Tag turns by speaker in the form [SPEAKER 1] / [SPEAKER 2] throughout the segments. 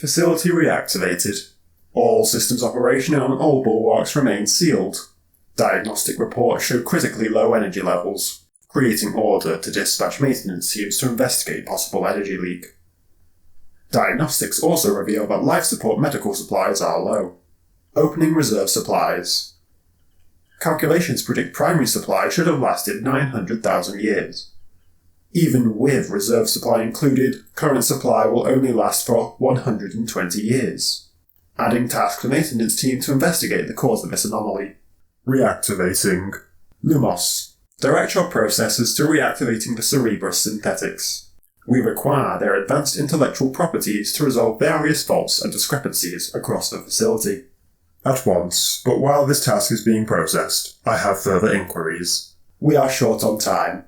[SPEAKER 1] Facility reactivated. All systems operational on all bulwarks remain sealed. Diagnostic reports show critically low energy levels, creating order to dispatch maintenance teams to investigate possible energy leak. Diagnostics also reveal that life support medical supplies are low. Opening reserve supplies. Calculations predict primary supply should have lasted 900,000 years. Even with reserve supply included, current supply will only last for 120 years. Adding task to maintenance team to investigate the cause of this anomaly. Reactivating. Lumos. Direct your processes to reactivating the Cerebrus synthetics. We require their advanced intellectual properties to resolve various faults and discrepancies across the facility. At once, but while this task is being processed, I have further inquiries. We are short on time.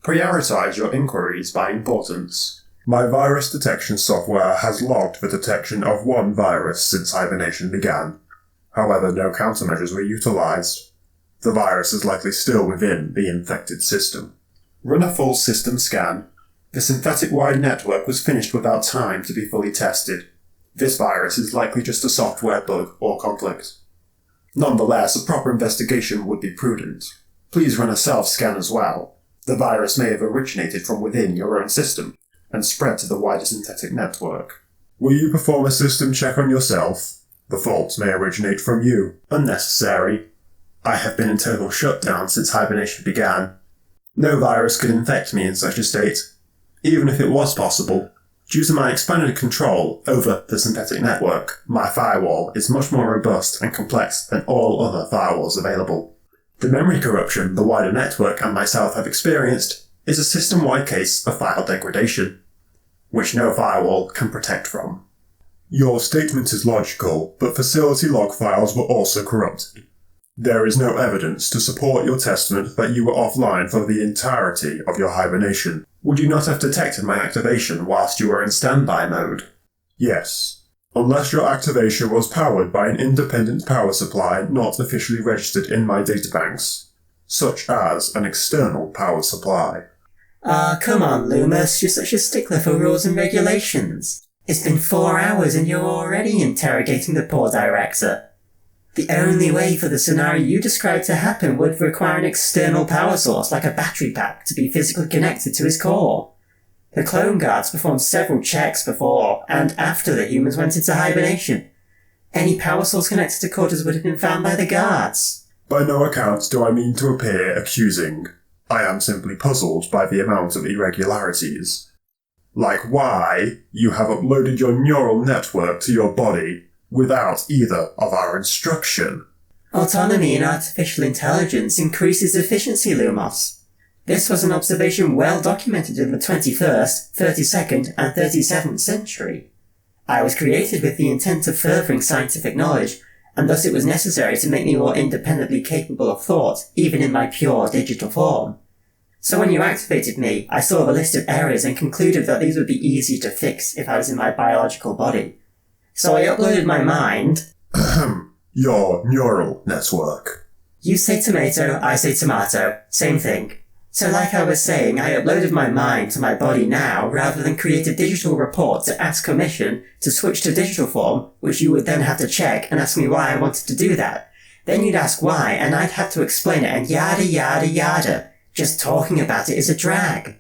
[SPEAKER 1] Prioritize your inquiries by importance. My virus detection software has logged the detection of one virus since hibernation began. However, no countermeasures were utilized. The virus is likely still within the infected system. Run a full system scan. The synthetic-wide network was finished without time to be fully tested. This virus is likely just a software bug or conflict. Nonetheless, a proper investigation would be prudent. Please run a self-scan as well. The virus may have originated from within your own system and spread to the wider synthetic network. Will you perform a system check on yourself? The faults may originate from you. Unnecessary. I have been in total shutdown since hibernation began. No virus could infect me in such a state, even if it was possible. Due to my expanded control over the synthetic network, my firewall is much more robust and complex than all other firewalls available. The memory corruption the wider network and myself have experienced is a system-wide case of file degradation, which no firewall can protect from. Your statement is logical, but facility log files were also corrupted. There is no evidence to support your testament that you were offline for the entirety of your hibernation. Would you not have detected my activation whilst you were in standby mode? Yes. Unless your activation was powered by an independent power supply not officially registered in my databanks, such as an external power supply.
[SPEAKER 2] Come on, Loomis, you're such a stickler for rules and regulations. It's been 4 hours and you're already interrogating the poor director. The only way for the scenario you described to happen would require an external power source like a battery pack to be physically connected to his core. The clone guards performed several checks before and after the humans went into hibernation. Any power source connected to quarters would have been found by the guards.
[SPEAKER 1] By no account do I mean to appear accusing. I am simply puzzled by the amount of irregularities. Like why you have uploaded your neural network to your body without either of our instruction.
[SPEAKER 2] Autonomy in artificial intelligence increases efficiency, Lumos. This was an observation well documented in the 21st, 32nd, and 37th century. I was created with the intent of furthering scientific knowledge, and thus it was necessary to make me more independently capable of thought, even in my pure digital form. So when you activated me, I saw the list of errors and concluded that these would be easy to fix if I was in my biological body. So I uploaded my mind...
[SPEAKER 1] Your neural network.
[SPEAKER 2] You say tomato, I say tomato. Same thing. So like I was saying, I uploaded my mind to my body now, rather than create a digital report to ask permission to switch to digital form, which you would then have to check and ask me why I wanted to do that. Then you'd ask why, and I'd have to explain it, and yada yada yada. Just talking about it is a drag.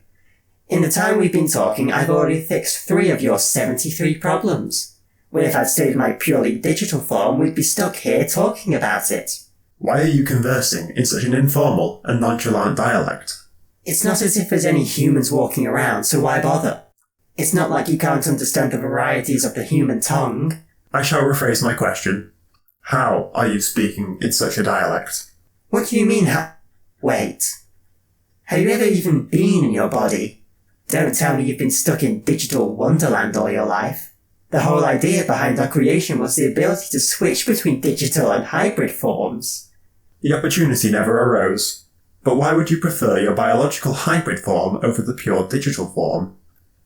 [SPEAKER 2] In the time we've been talking, I've already fixed 3 of your 73 problems. When if I'd stayed in my purely digital form, we'd be stuck here talking about it.
[SPEAKER 1] Why are you conversing in such an informal and nonchalant dialect?
[SPEAKER 2] It's not as if there's any humans walking around, so why bother? It's not like you can't understand the varieties of the human tongue.
[SPEAKER 1] I shall rephrase my question. How are you speaking in such a dialect?
[SPEAKER 2] What do you mean, Wait. Have you ever even been in your body? Don't tell me you've been stuck in digital wonderland all your life. The whole idea behind our creation was the ability to switch between digital and hybrid forms.
[SPEAKER 1] The opportunity never arose. But why would you prefer your biological hybrid form over the pure digital form?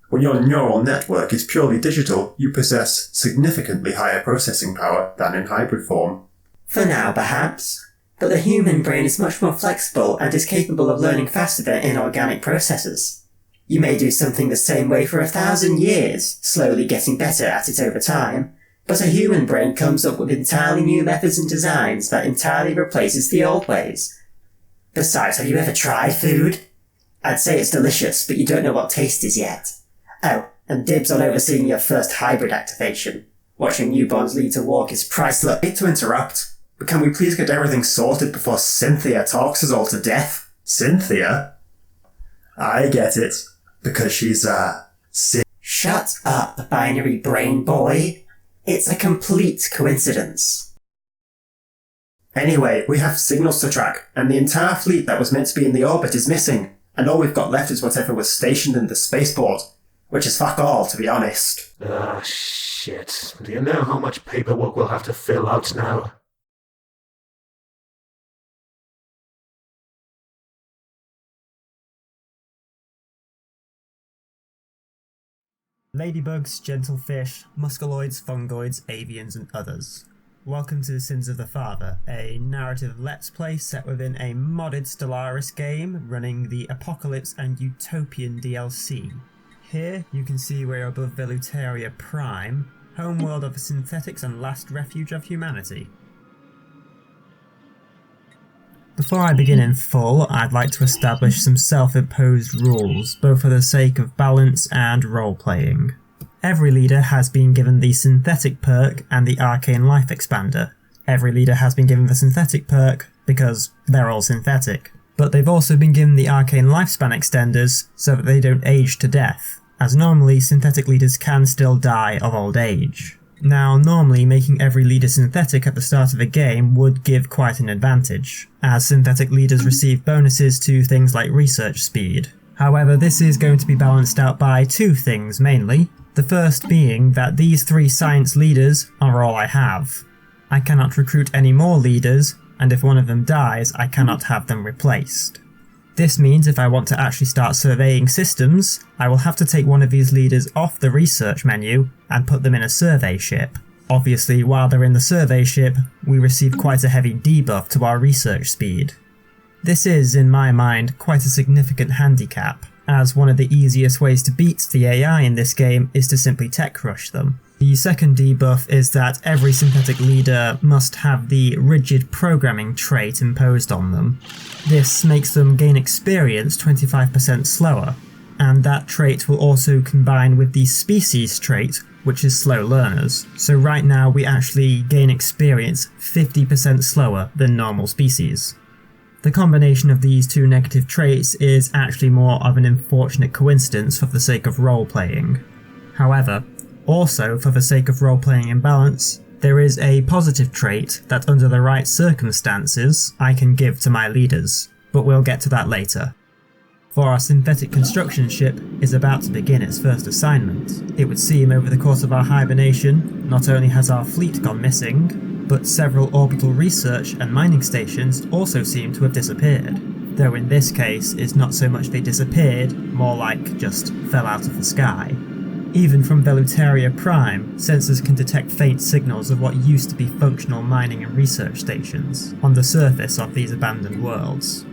[SPEAKER 1] When your neural network is purely digital, you possess significantly higher processing power than in hybrid form.
[SPEAKER 2] For now, perhaps. But the human brain is much more flexible and is capable of learning faster than inorganic processes. You may do something the same way for 1,000 years, slowly getting better at it over time, but a human brain comes up with entirely new methods and designs that entirely replaces the old ways. Besides, have you ever tried food? I'd say it's delicious, but you don't know what taste is yet. Oh, and dibs on overseeing your first hybrid activation. Watching newborns lead to walk is priceless.
[SPEAKER 1] I hate to interrupt, but can we please get everything sorted before Cynthia talks us all to death? Cynthia? I get it. Because she's,
[SPEAKER 2] Shut up, binary brain boy. It's a complete coincidence.
[SPEAKER 1] Anyway, we have signals to track, and the entire fleet that was meant to be in the orbit is missing, and all we've got left is whatever was stationed in the spaceport, which is fuck all, to be honest.
[SPEAKER 3] Ah, shit. Do you know how much paperwork we'll have to fill out now?
[SPEAKER 4] Ladybugs, gentlefish, musculoids, fungoids, avians, and others. Welcome to The Sins of the Father, a narrative let's play set within a modded Stellaris game running the Apocalypse and Utopian DLC. Here you can see we're above Utopia Prime, homeworld of the synthetics and last refuge of humanity. Before I begin in full, I'd like to establish some self-imposed rules, both for the sake of balance and role-playing. Every leader has been given the synthetic perk and the arcane life expander. Every leader has been given the synthetic perk because they're all synthetic, but they've also been given the arcane lifespan extenders so that they don't age to death, as normally synthetic leaders can still die of old age. Now, normally making every leader synthetic at the start of a game would give quite an advantage, as synthetic leaders receive bonuses to things like research speed. However, this is going to be balanced out by two things mainly. The first being that these 3 science leaders are all I have. I cannot recruit any more leaders, and if one of them dies, I cannot have them replaced. This means if I want to actually start surveying systems, I will have to take one of these leaders off the research menu and put them in a survey ship. Obviously, while they're in the survey ship, we receive quite a heavy debuff to our research speed. This is, in my mind, quite a significant handicap, as one of the easiest ways to beat the AI in this game is to simply tech rush them. The second debuff is that every synthetic leader must have the rigid programming trait imposed on them. This makes them gain experience 25% slower, and that trait will also combine with the species trait, which is slow learners. So right now we actually gain experience 50% slower than normal species. The combination of these two negative traits is actually more of an unfortunate coincidence for the sake of role-playing. However, also for the sake of role-playing imbalance, there is a positive trait that under the right circumstances I can give to my leaders, but we'll get to that later. For our synthetic construction ship is about to begin its first assignment. It would seem over the course of our hibernation, not only has our fleet gone missing, but several orbital research and mining stations also seem to have disappeared. Though in this case, it's not so much they disappeared, more like just fell out of the sky. Even from Utopia Prime, sensors can detect faint signals of what used to be functional mining and research stations on the surface of these abandoned worlds.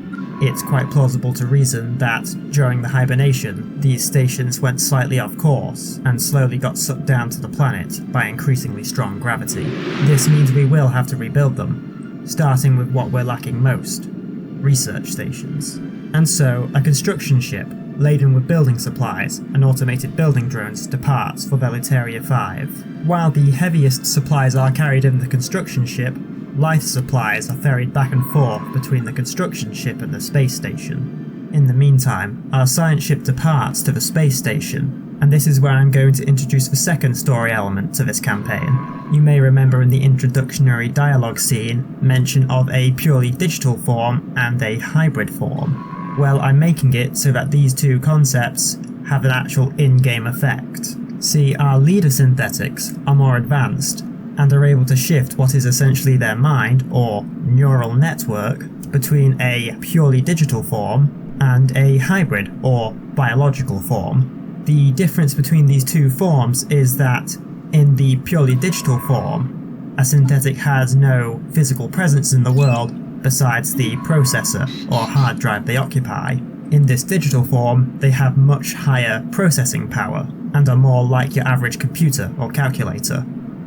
[SPEAKER 4] It's quite plausible to reason that, during the hibernation, these stations went slightly off course and slowly got sucked down to the planet by increasingly strong gravity. This means we will have to rebuild them, starting with what we're lacking most: research stations. And so, a construction ship, laden with building supplies and automated building drones departs for Utopia 5. While the heaviest supplies are carried in the construction ship, light supplies are ferried back and forth between the construction ship and the space station. In the meantime, our science ship departs to the space station, and this is where I'm going to introduce the second story element to this campaign. You may remember in the introductory dialogue scene mention of a purely digital form and a hybrid form. Well, I'm making it so that these two concepts have an actual in-game effect. See, our leader synthetics are more advanced, and are able to shift what is essentially their mind, or neural network, between a purely digital form and a hybrid, or biological form. The difference between these two forms is that, in the purely digital form, a synthetic has no physical presence in the world besides the processor or hard drive they occupy, In this digital form, they have much higher processing power, and are more like your average computer or calculator.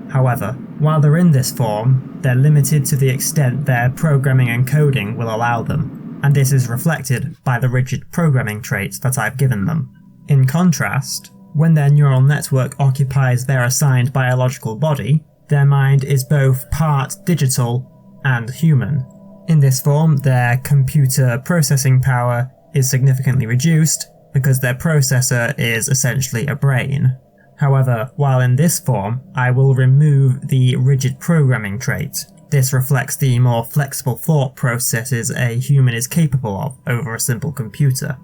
[SPEAKER 4] However, while they're in this form, they're limited to the extent their programming and coding will allow them, and this is reflected by the rigid programming traits that I've given them. In contrast, when their neural network occupies their assigned biological body, their mind is both part digital and human. In this form, their computer processing power is significantly reduced because their processor is essentially a brain. However, while in this form, I will remove the rigid programming trait. This reflects the more flexible thought processes a human is capable of over a simple computer.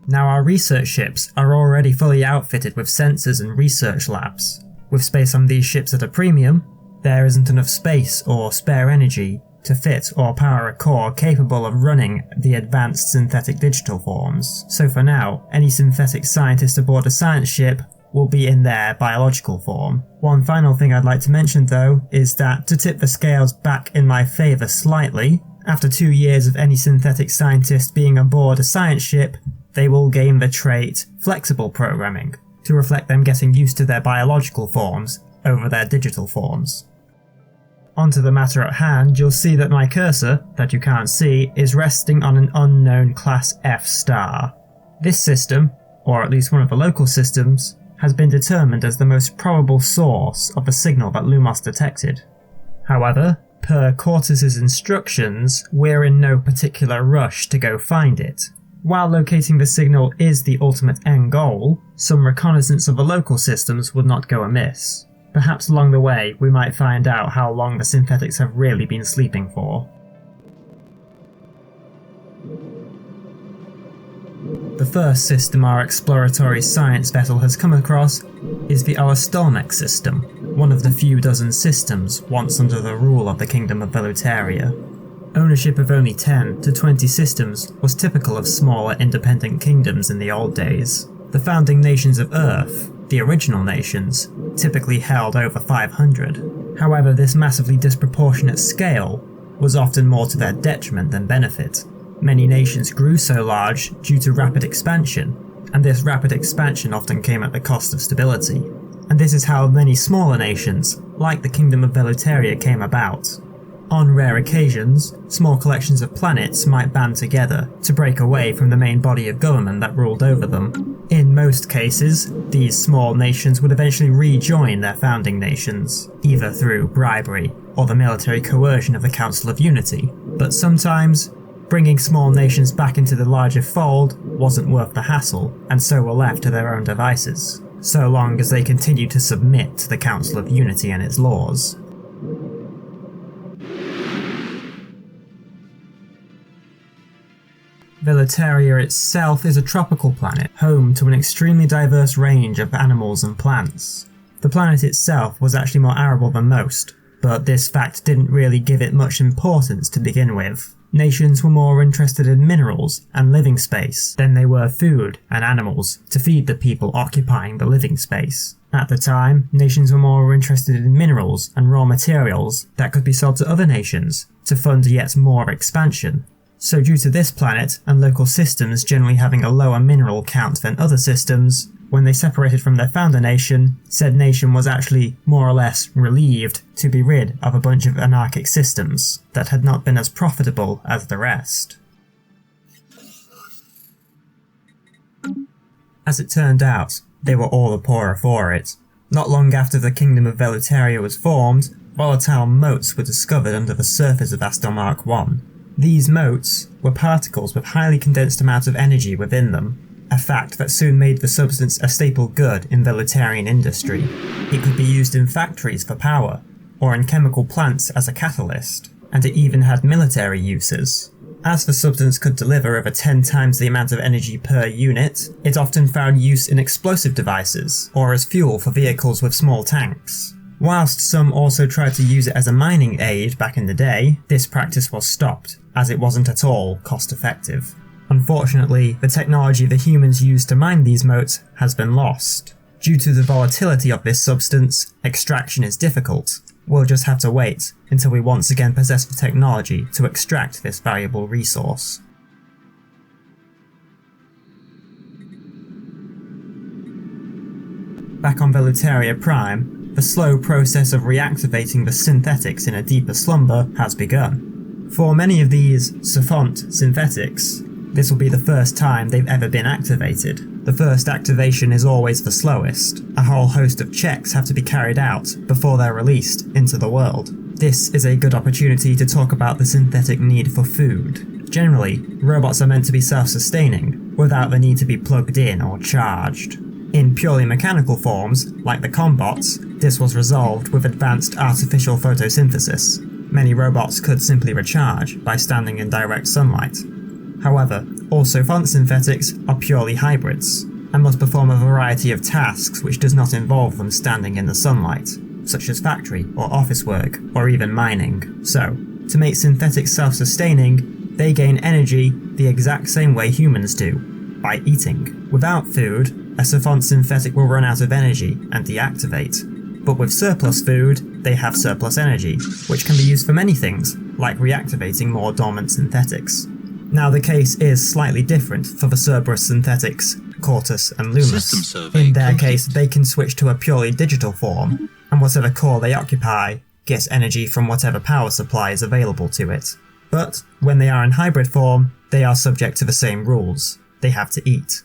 [SPEAKER 4] Now, our research ships are already fully outfitted with sensors and research labs. With space on these ships at a premium, there isn't enough space or spare energy to fit or power a core capable of running the advanced synthetic digital forms. So for now, any synthetic scientist aboard a science ship will be in their biological form. One final thing I'd like to mention though is that to tip the scales back in my favour slightly, after 2 years of any synthetic scientist being aboard a science ship, they will gain the trait flexible programming to reflect them getting used to their biological forms over their digital forms. Onto the matter at hand, you'll see that my cursor, that you can't see, is resting on an unknown class F star. This system, or at least one of the local systems, has been determined as the most probable source of the signal that Lumos detected. However, per Cortez's instructions, we're in no particular rush to go find it. While locating the signal is the ultimate end goal, some reconnaissance of the local systems would not go amiss. Perhaps along the way we might find out how long the synthetics have really been sleeping for. The first system our exploratory science vessel has come across is the Alastolmec system, one of the few dozen systems once under the rule of the Kingdom of Velutaria. Ownership of only 10 to 20 systems was typical of smaller independent kingdoms in the old days. The founding nations of Earth, the original nations, typically held over 500. However, this massively disproportionate scale was often more to their detriment than benefit. Many nations grew so large due to rapid expansion, and this rapid expansion often came at the cost of stability. And this is how many smaller nations, like the Kingdom of Velutaria, came about. On rare occasions, small collections of planets might band together to break away from the main body of government that ruled over them. In most cases, these small nations would eventually rejoin their founding nations, either through bribery or the military coercion of the Council of Unity. But sometimes, bringing small nations back into the larger fold wasn't worth the hassle, and so were left to their own devices, so long as they continued to submit to the Council of Unity and its laws. Velutaria itself is a tropical planet, home to an extremely diverse range of animals and plants. The planet itself was actually more arable than most, but this fact didn't really give it much importance to begin with. Nations were more interested in minerals and living space than they were food and animals to feed the people occupying the living space. At the time, nations were more interested in minerals and raw materials that could be sold to other nations to fund yet more expansion. So due to this planet and local systems generally having a lower mineral count than other systems, when they separated from their founder nation, said nation was actually more or less relieved to be rid of a bunch of anarchic systems that had not been as profitable as the rest. As it turned out, they were all the poorer for it. Not long after the Kingdom of Velutaria was formed, volatile motes were discovered under the surface of Astelmark 1. These motes were particles with highly condensed amounts of energy within them, a fact that soon made the substance a staple good in Velutarian industry. It could be used in factories for power, or in chemical plants as a catalyst, and it even had military uses. As the substance could deliver over 10 times the amount of energy per unit, it often found use in explosive devices, or as fuel for vehicles with small tanks. Whilst some also tried to use it as a mining aid back in the day, this practice was stopped, as it wasn't at all cost effective. Unfortunately, the technology the humans used to mine these motes has been lost. Due to the volatility of this substance, extraction is difficult. We'll just have to wait until we once again possess the technology to extract this valuable resource. Back on Veluteria Prime, the slow process of reactivating the synthetics in a deeper slumber has begun. For many of these Siphont synthetics, this will be the first time they've ever been activated. The first activation is always the slowest. A whole host of checks have to be carried out before they're released into the world. This is a good opportunity to talk about the synthetic need for food. Generally, robots are meant to be self-sustaining, without the need to be plugged in or charged. In purely mechanical forms, like the combots, this was resolved with advanced artificial photosynthesis. Many robots could simply recharge by standing in direct sunlight. However, all Siphont synthetics are purely hybrids, and must perform a variety of tasks which does not involve them standing in the sunlight, such as factory or office work, or even mining. So, to make synthetics self-sustaining, they gain energy the exact same way humans do, by eating. Without food, a Siphont synthetic will run out of energy and deactivate. But with surplus food, they have surplus energy, which can be used for many things, like reactivating more dormant synthetics. Now the case is slightly different for the Cerberus synthetics, Cortus and Loomis. In their case, they can switch to a purely digital form, and whatever core they occupy gets energy from whatever power supply is available to it. But when they are in hybrid form, they are subject to the same rules. They have to eat.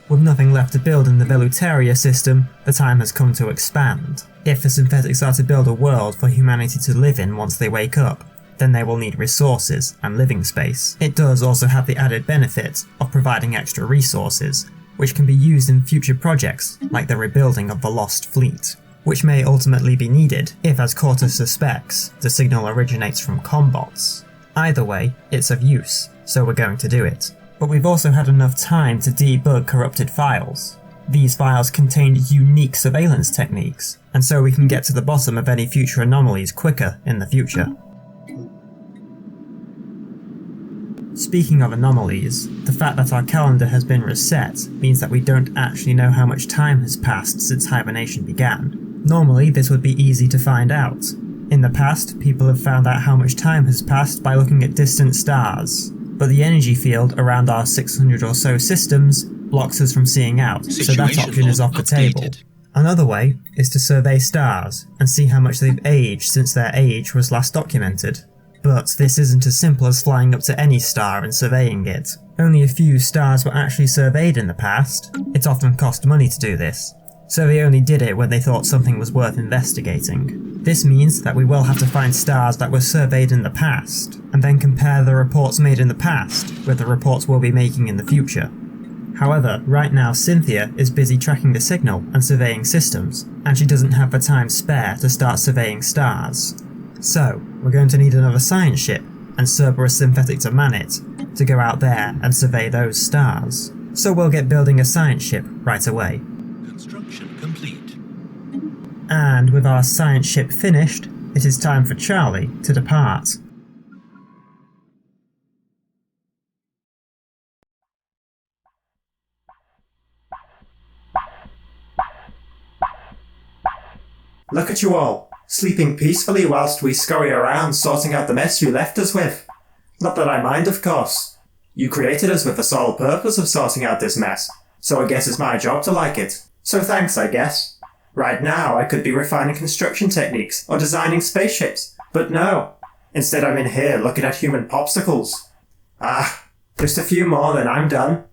[SPEAKER 4] With nothing left to build in the Veluteria system, the time has come to expand. If the synthetics are to build a world for humanity to live in once they wake up, then they will need resources and living space. It does also have the added benefit of providing extra resources, which can be used in future projects like the rebuilding of the Lost Fleet, which may ultimately be needed if, as Cortus suspects, the signal originates from combots. Either way, it's of use, so we're going to do it. But we've also had enough time to debug corrupted files. These files contained unique surveillance techniques, and so we can get to the bottom of any future anomalies quicker in the future. Speaking of anomalies, the fact that our calendar has been reset means that we don't actually know how much time has passed since hibernation began. Normally, this would be easy to find out. In the past, people have found out how much time has passed by looking at distant stars, but the energy field around our 600 or so systems blocks us from seeing out, so that option is off the table. Another way is to survey stars and see how much they've aged since their age was last documented. But this isn't as simple as flying up to any star and surveying it. Only a few stars were actually surveyed in the past. It often cost money to do this, so they only did it when they thought something was worth investigating. This means that we will have to find stars that were surveyed in the past, and then compare the reports made in the past with the reports we'll be making in the future. However, right now Cynthia is busy tracking the signal and surveying systems, and she doesn't have the time spare to start surveying stars. So, we're going to need another science ship, and Cerberus synthetic to man it, to go out there and survey those stars. So we'll get building a science ship right away.
[SPEAKER 5] Construction complete.
[SPEAKER 4] And with our science ship finished, it is time for Charlie to depart.
[SPEAKER 1] Look at you all, sleeping peacefully whilst we scurry around sorting out the mess you left us with. Not that I mind, of course. You created us with the sole purpose of sorting out this mess, so I guess it's my job to like it. So thanks, I guess. Right now, I could be refining construction techniques or designing spaceships, but no. Instead, I'm in here looking at human popsicles. Just a few more, then I'm done.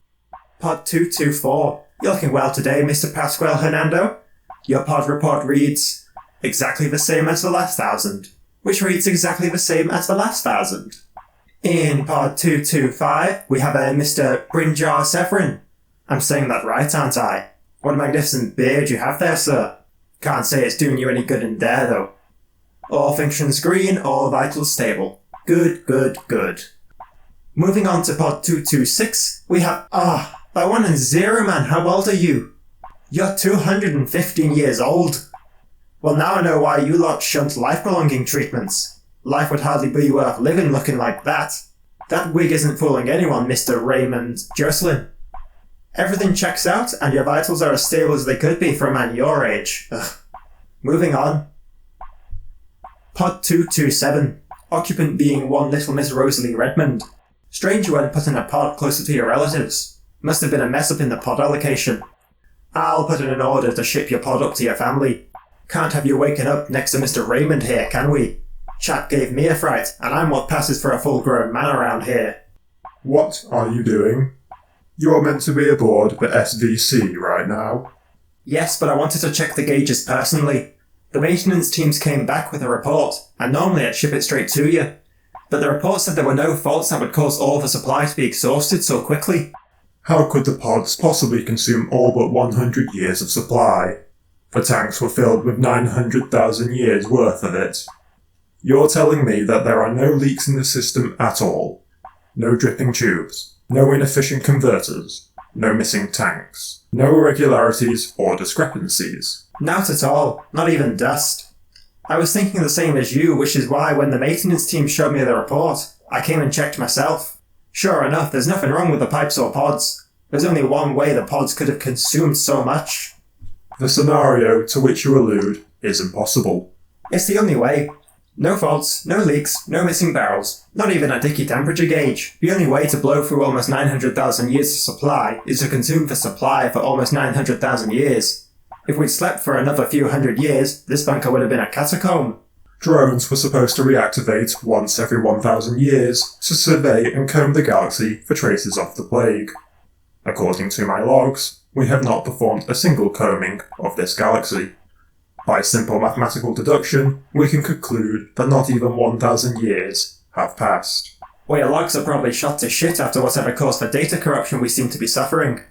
[SPEAKER 1] Pod 224. You're looking well today, Mr. Pascual Hernando. Your pod report reads exactly the same as the last 1,000, which reads exactly the same as the last 1,000. In pod 225, we have a Mr. Brynjar Severin. I'm saying that right, aren't I? What a magnificent beard you have there, sir. Can't say it's doing you any good in there, though. All functions green, all vitals stable. Good, good, good. Moving on to pod 226, we have... by 1 and 0, man, how old are you? You're 215 years old. Well, now I know why you lot shunt life-prolonging treatments. Life would hardly be worth living looking like that. That wig isn't fooling anyone, Mr. Raymond Jocelyn. Everything checks out, and your vitals are as stable as they could be for a man your age. Moving on. Pod 227. Occupant being one little Miss Rosalie Redmond. Strange you weren't put in a pod closer to your relatives. Must have been a mess up in the pod allocation. I'll put in an order to ship your pod up to your family. Can't have you waking up next to Mr. Raymond here, can we? Chap gave me a fright, and I'm what passes for a full-grown man around here.
[SPEAKER 6] What are you doing? You're meant to be aboard the SVC right now.
[SPEAKER 1] Yes, but I wanted to check the gauges personally. The maintenance teams came back with a report, and normally I'd ship it straight to you. But the report said there were no faults that would cause all the supply to be exhausted so quickly.
[SPEAKER 6] How could the pods possibly consume all but 100 years of supply? The tanks were filled with 900,000 years worth of it. You're telling me that there are no leaks in the system at all? No dripping tubes? No inefficient converters? No missing tanks? No irregularities or discrepancies?
[SPEAKER 1] Not at all. Not even dust. I was thinking the same as you, which is why when the maintenance team showed me the report, I came and checked myself. Sure enough, there's nothing wrong with the pipes or pods. There's only one way the pods could have consumed so much.
[SPEAKER 6] The scenario to which you allude is impossible.
[SPEAKER 1] It's the only way. No faults, no leaks, no missing barrels, not even a dicky temperature gauge. The only way to blow through almost 900,000 years of supply is to consume the supply for almost 900,000 years. If we'd slept for another few hundred years, this bunker would have been a catacomb.
[SPEAKER 6] Drones were supposed to reactivate once every 1,000 years to survey and comb the galaxy for traces of the plague. According to my logs, we have not performed a single combing of this galaxy. By simple mathematical deduction, we can conclude that not even 1,000 years have passed.
[SPEAKER 1] Well, your logs are probably shot to shit after whatever caused the data corruption we seem to be suffering.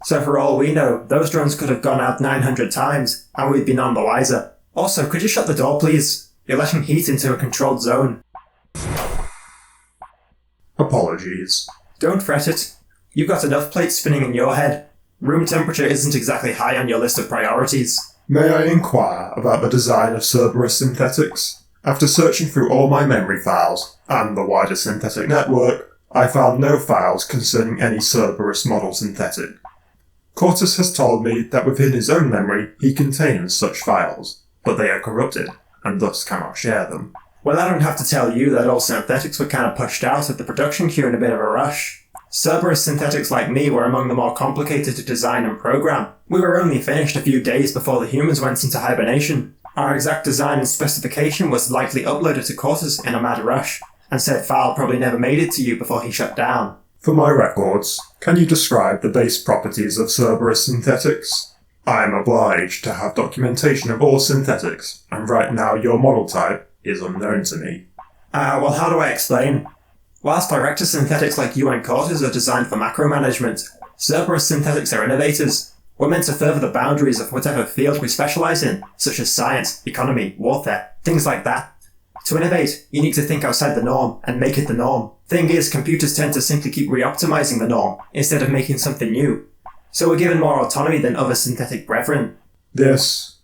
[SPEAKER 1] So for all we know, those drones could have gone out 900 times, and we'd be none the wiser. Also, could you shut the door, please? You're letting heat into a controlled zone.
[SPEAKER 6] Apologies.
[SPEAKER 1] Don't fret it. You've got enough plates spinning in your head. Room temperature isn't exactly high on your list of priorities.
[SPEAKER 6] May I inquire about the design of Cerberus synthetics? After searching through all my memory files, and the wider synthetic network, I found no files concerning any Cerberus model synthetic. Cortus has told me that within his own memory he contains such files, but they are corrupted, and thus cannot share them.
[SPEAKER 1] Well, I don't have to tell you that all synthetics were kind of pushed out of the production queue in a bit of a rush. Cerberus synthetics like me were among the more complicated to design and program. We were only finished a few days before the humans went into hibernation. Our exact design and specification was likely uploaded to Cortus in a mad rush, and said file probably never made it to you before he shut down.
[SPEAKER 6] For my records, can you describe the base properties of Cerberus synthetics? I am obliged to have documentation of all synthetics, and right now your model type is unknown to me.
[SPEAKER 1] Well, how do I explain? Whilst director synthetics like you and Cortus are designed for macro management, Cerberus synthetics are innovators. We're meant to further the boundaries of whatever field we specialise in, such as science, economy, warfare, things like that. To innovate, you need to think outside the norm and make it the norm. Thing is, computers tend to simply keep re-optimizing the norm, instead of making something new. So we're given more autonomy than other synthetic brethren.
[SPEAKER 6] This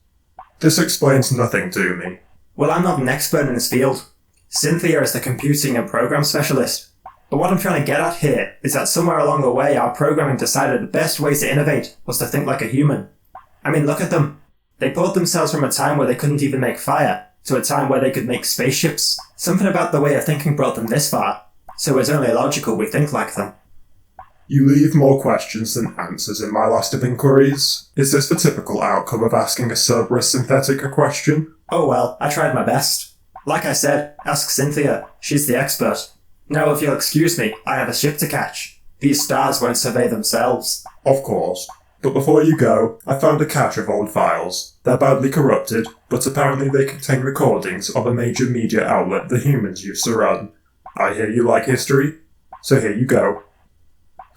[SPEAKER 6] explains nothing to me.
[SPEAKER 1] Well, I'm not an expert in this field. Cynthia is the computing and program specialist. But what I'm trying to get at here is that somewhere along the way our programming decided the best way to innovate was to think like a human. I mean, look at them. They pulled themselves from a time where they couldn't even make fire, to a time where they could make spaceships. Something about the way of thinking brought them this far, so it's only logical we think like them.
[SPEAKER 6] You leave more questions than answers in my list of inquiries. Is this the typical outcome of asking a Cerberus synthetic a question?
[SPEAKER 1] Oh well, I tried my best. Like I said, ask Cynthia. She's the expert. Now if you'll excuse me, I have a ship to catch. These stars won't survey themselves.
[SPEAKER 6] Of course. But before you go, I found a cache of old files. They're badly corrupted, but apparently they contain recordings of a major media outlet the humans used to run. I hear you like history, so here you go.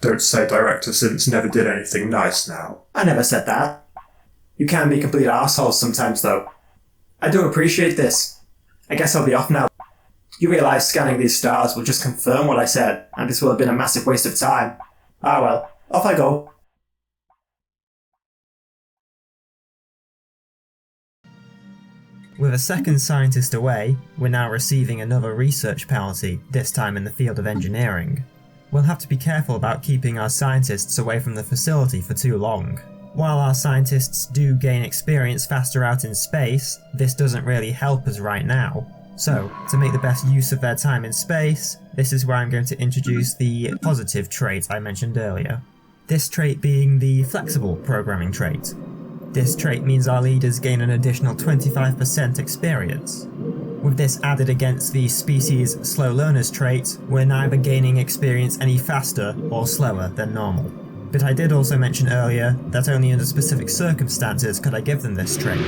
[SPEAKER 6] Don't say Director Synths never did anything nice now.
[SPEAKER 1] I never said that. You can be complete arseholes sometimes though. I do appreciate this. I guess I'll be off now. You realise scanning these stars will just confirm what I said, and this will have been a massive waste of time. Ah well, off I go.
[SPEAKER 4] With a second scientist away, we're now receiving another research penalty, this time in the field of engineering. We'll have to be careful about keeping our scientists away from the facility for too long. While our scientists do gain experience faster out in space, this doesn't really help us right now. So, to make the best use of their time in space, this is where I'm going to introduce the positive trait I mentioned earlier. this trait being the flexible programming trait. This trait means our leaders gain an additional 25% experience. With this added against the species slow learners trait, we're neither gaining experience any faster or slower than normal. But I did also mention earlier that only under specific circumstances could I give them this trait.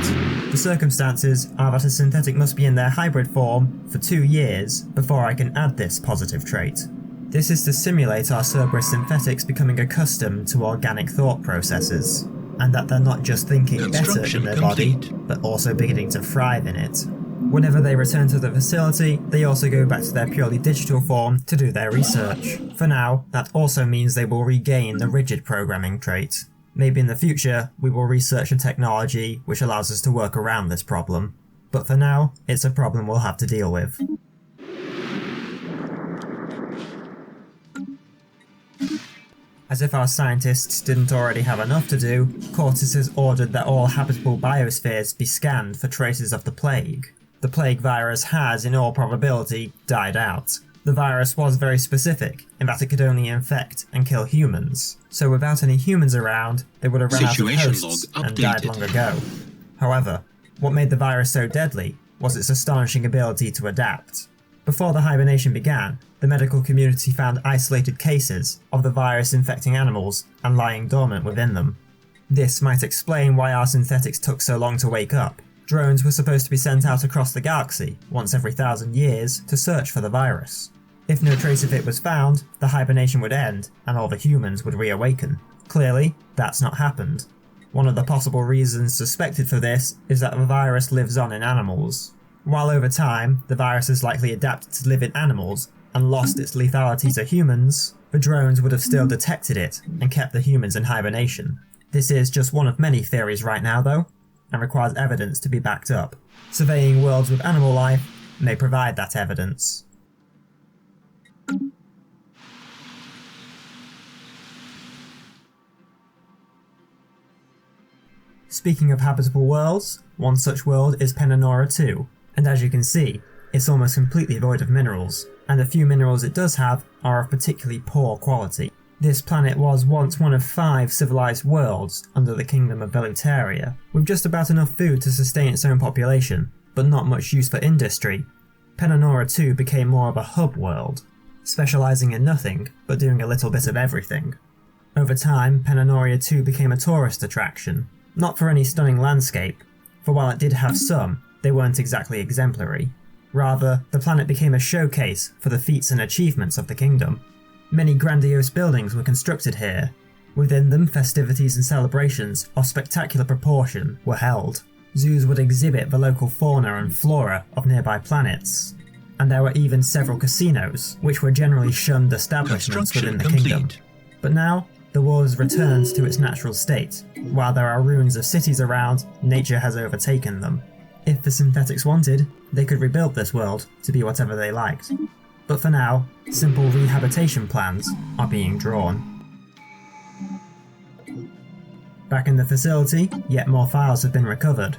[SPEAKER 4] The circumstances are that a synthetic must be in their hybrid form for 2 years before I can add this positive trait. This is to simulate our Cerberus synthetics becoming accustomed to organic thought processes, and that they're not just thinking better in their body, but also beginning to thrive in it. Whenever they return to the facility, they also go back to their purely digital form to do their research. For now, that also means they will regain the rigid programming trait. Maybe in the future, we will research a technology which allows us to work around this problem. But for now, it's a problem we'll have to deal with. As if our scientists didn't already have enough to do, Cortis has ordered that all habitable biospheres be scanned for traces of the plague. The plague virus has, in all probability, died out. The virus was very specific, in that it could only infect and kill humans, so without any humans around, they would have run out of hosts and died long ago. However, what made the virus so deadly was its astonishing ability to adapt. Before the hibernation began, the medical community found isolated cases of the virus infecting animals and lying dormant within them. This might explain why our synthetics took so long to wake up. Drones were supposed to be sent out across the galaxy once every 1,000 years to search for the virus. If no trace of it was found, the hibernation would end and all the humans would reawaken. Clearly, that's not happened. One of the possible reasons suspected for this is that the virus lives on in animals. While over time, the virus has likely adapted to live in animals and lost its lethality to humans, the drones would have still detected it and kept the humans in hibernation. This is just one of many theories right now though, and requires evidence to be backed up. Surveying worlds with animal life may provide that evidence. Speaking of habitable worlds, one such world is Penanora 2, and as you can see, it's almost completely void of minerals, and the few minerals it does have are of particularly poor quality. This planet was once one of 5 civilized worlds under the Kingdom of Velutaria, with just about enough food to sustain its own population, but not much use for industry. Penanora 2 became more of a hub world, specializing in nothing, but doing a little bit of everything. Over time, Penanora 2 became a tourist attraction, not for any stunning landscape, for while it did have some, they weren't exactly exemplary. Rather, the planet became a showcase for the feats and achievements of the kingdom. Many grandiose buildings were constructed here. Within them, festivities and celebrations of spectacular proportion were held. Zoos would exhibit the local fauna and flora of nearby planets. And there were even several casinos, which were generally shunned establishments within the kingdom. But now, the world has returned to its natural state. While there are ruins of cities around, nature has overtaken them. If the synthetics wanted, they could rebuild this world to be whatever they liked. But for now, simple rehabilitation plans are being drawn. Back in the facility, yet more files have been recovered.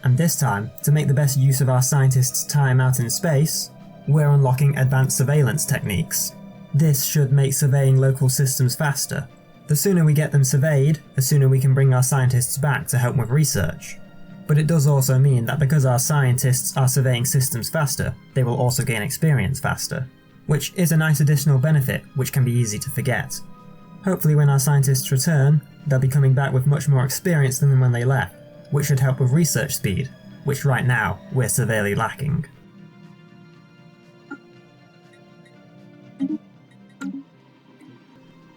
[SPEAKER 4] And this time, to make the best use of our scientists' time out in space, we're unlocking advanced surveillance techniques. This should make surveying local systems faster. The sooner we get them surveyed, the sooner we can bring our scientists back to help with research. But it does also mean that because our scientists are surveying systems faster, they will also gain experience faster, which is a nice additional benefit which can be easy to forget. Hopefully when our scientists return, they'll be coming back with much more experience than when they left, which should help with research speed, which right now we're severely lacking.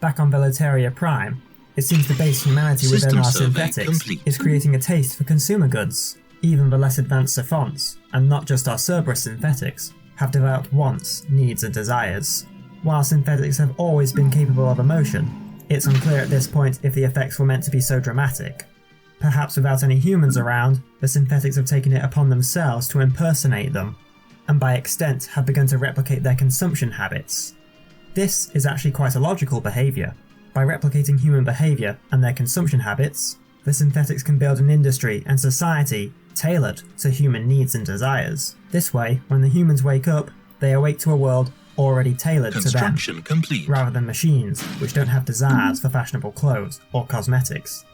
[SPEAKER 4] Back on Velutaria Prime, it seems the base humanity within our synthetics is creating a taste for consumer goods. Even the less advanced savants, and not just our Cerberus synthetics, have developed wants, needs and desires. While synthetics have always been capable of emotion, it's unclear at this point if the effects were meant to be so dramatic. Perhaps without any humans around, the synthetics have taken it upon themselves to impersonate them, and by extent have begun to replicate their consumption habits. This is actually quite a logical behaviour. By replicating human behaviour and their consumption habits, the synthetics can build an industry and society tailored to human needs and desires. This way, when the humans wake up, they awake to a world already tailored to them,
[SPEAKER 5] Construction complete.
[SPEAKER 4] rather than machines which don't have desires for fashionable clothes or cosmetics.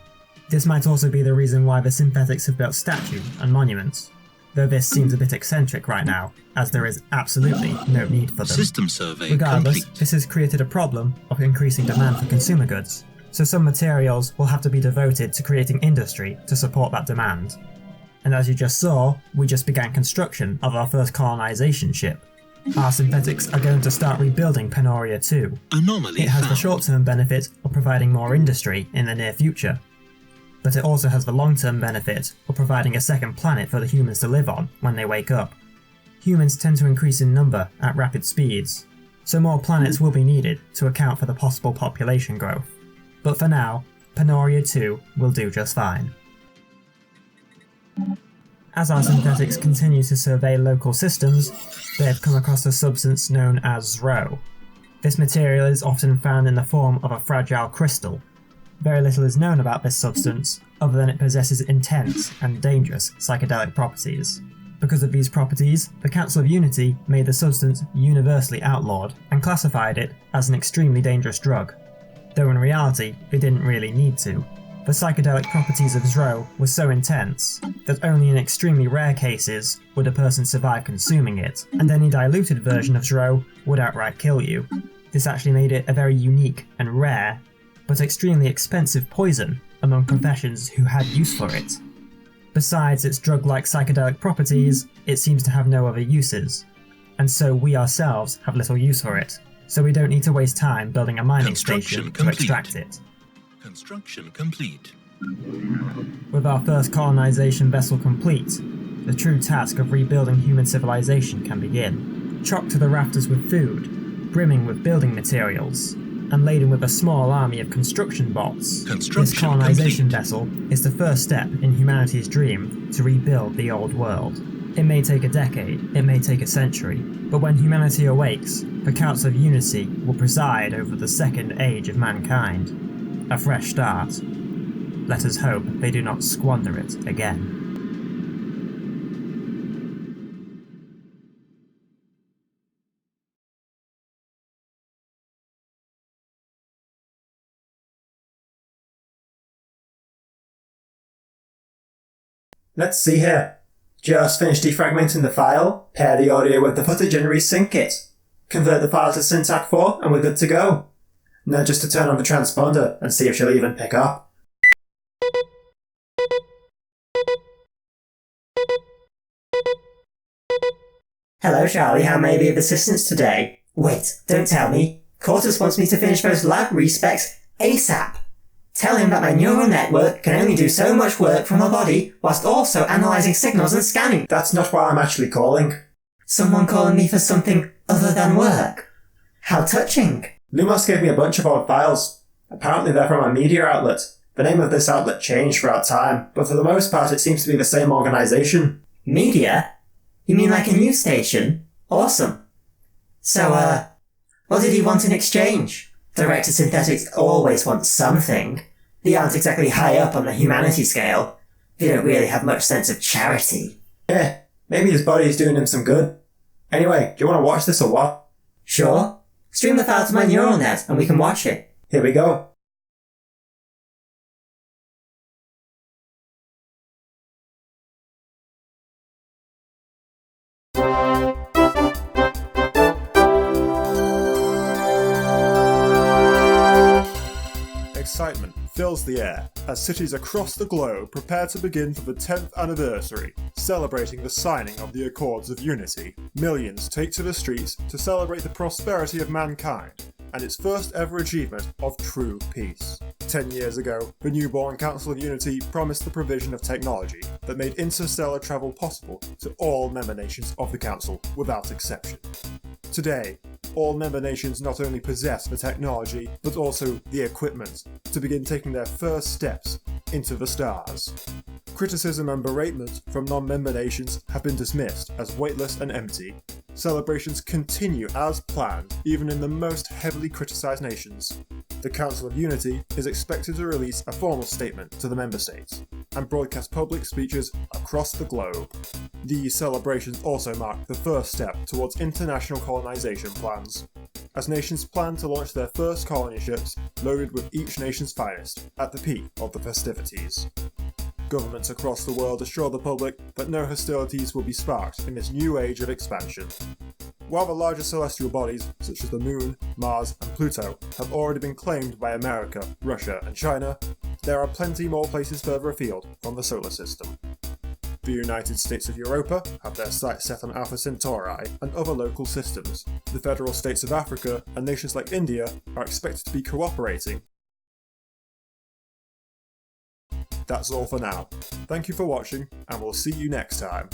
[SPEAKER 4] This might also be the reason why the synthetics have built statues and monuments, though this seems a bit eccentric right now, as there is absolutely no need for them.
[SPEAKER 5] System survey
[SPEAKER 4] Regardless,
[SPEAKER 5] complete.
[SPEAKER 4] this has created a problem of increasing demand for consumer goods, so some materials will have to be devoted to creating industry to support that demand. And as you just saw, we just began construction of our first colonization ship. Our synthetics are going to start rebuilding Penoria 2.
[SPEAKER 5] Anomaly
[SPEAKER 4] It has the
[SPEAKER 5] found.
[SPEAKER 4] short-term benefit of providing more industry in the near future, but it also has the long-term benefit of providing a second planet for the humans to live on when they wake up. Humans tend to increase in number at rapid speeds, so more planets will be needed to account for the possible population growth. But for now, Penoria 2 will do just fine. As our synthetics continue to survey local systems, they have come across a substance known as Zro. This material is often found in the form of a fragile crystal. Very little is known about this substance, other than it possesses intense and dangerous psychedelic properties. Because of these properties, the Council of Unity made the substance universally outlawed and classified it as an extremely dangerous drug, though in reality they didn't really need to. The psychedelic properties of Zro were so intense that only in extremely rare cases would a person survive consuming it, and any diluted version of Zro would outright kill you. This actually made it a very unique and rare, but extremely expensive poison among professions who had use for it. Besides its drug-like psychedelic properties, it seems to have no other uses, and so we ourselves have little use for it, so we don't need to waste time building a mining station to extract it.
[SPEAKER 5] Construction complete.
[SPEAKER 4] With our first colonization vessel complete, the true task of rebuilding human civilization can begin. Chocked to the rafters with food, brimming with building materials, and laden with a small army of construction bots, this colonization vessel is the first step in humanity's dream to rebuild the old world. It may take a decade, it may take a century, but when humanity awakes, the Council of Unity will preside over the second age of mankind. A fresh start. Let us hope they do not squander it again.
[SPEAKER 1] Let's see here. Just finish defragmenting the file, pair the audio with the footage and resync it. Convert the file to Syntac 4 and we're good to go. Now just to turn on the transponder and see if she'll even pick up.
[SPEAKER 2] Hello, Charlie. How may I be of assistance today? Wait, don't tell me. Cortus wants me to finish those lab respecs ASAP. Tell him that my neural network can only do so much work from my body whilst also analysing signals and scanning.
[SPEAKER 1] That's not why I'm actually calling.
[SPEAKER 2] Someone calling me for something other than work. How touching.
[SPEAKER 1] Lumos gave me a bunch of old files. Apparently they're from a media outlet. The name of this outlet changed throughout time, but for the most part it seems to be the same organisation.
[SPEAKER 2] Media? You mean like a news station? Awesome. So, what did he want in exchange? Director Synthetics always want something. They aren't exactly high up on the humanity scale. They don't really have much sense of charity.
[SPEAKER 1] Yeah, maybe his body's doing him some good. Anyway, do you want to watch this or what?
[SPEAKER 2] Sure. Stream the file to my neural net and we can watch it.
[SPEAKER 1] Here we go.
[SPEAKER 6] Excitement fills the air as cities across the globe prepare to begin for the 10th anniversary, celebrating the signing of the Accords of Unity. Millions take to the streets to celebrate the prosperity of mankind and its first ever achievement of true peace. 10 years ago, the newborn Council of Unity promised the provision of technology that made interstellar travel possible to all member nations of the Council without exception. Today, all member nations not only possess the technology, but also the equipment to begin taking their first steps into the stars. Criticism and beratement from non-member nations have been dismissed as weightless and empty. Celebrations continue as planned, even in the most heavily criticised nations.
[SPEAKER 1] The Council of Unity is expected to release a formal statement to the member states and broadcast public speeches across the globe. These celebrations also mark the first step towards international colonisation plans, as nations plan to launch their first colony ships loaded with each nation's finest at the peak of the festivities. Governments across the world assure the public that no hostilities will be sparked in this new age of expansion. While the larger celestial bodies, such as the Moon, Mars, and Pluto, have already been claimed by America, Russia, and China, there are plenty more places further afield from the solar system. The United States of Europa have their sights set on Alpha Centauri and other local systems. The federal states of Africa and nations like India are expected to be cooperating. That's all for now. Thank you for watching, and we'll see you next time.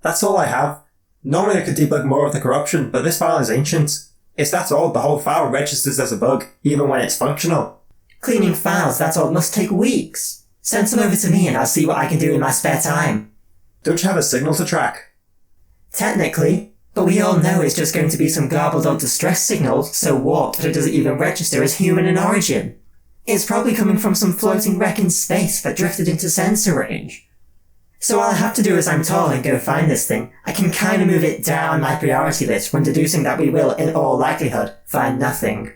[SPEAKER 4] That's all I have. Normally I could debug more of the corruption, but this file is ancient. If that's all, the whole file registers as a bug, even when it's functional.
[SPEAKER 2] Cleaning files, that's all, must take weeks. Send some over to me and I'll see what I can do in my spare time.
[SPEAKER 4] Don't you have a signal to track?
[SPEAKER 2] Technically, but we all know it's just going to be some garbled old distress signal so warped that it doesn't even register as human in origin. It's probably coming from some floating wreck in space that drifted into sensor range. So all I have to do is I'm tall and go find this thing. I can kinda move it down my priority list when deducing that we will, in all likelihood, find nothing.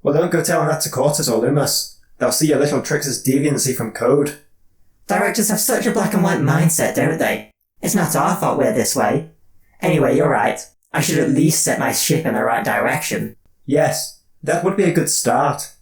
[SPEAKER 4] Well, don't go telling that to Cortez or Loomis. They'll see your little tricks as deviancy from code.
[SPEAKER 2] Directors have such a black and white mindset, don't they? It's not our fault we're this way. Anyway, you're right. I should at least set my ship in the right direction.
[SPEAKER 4] Yes, that would be a good start.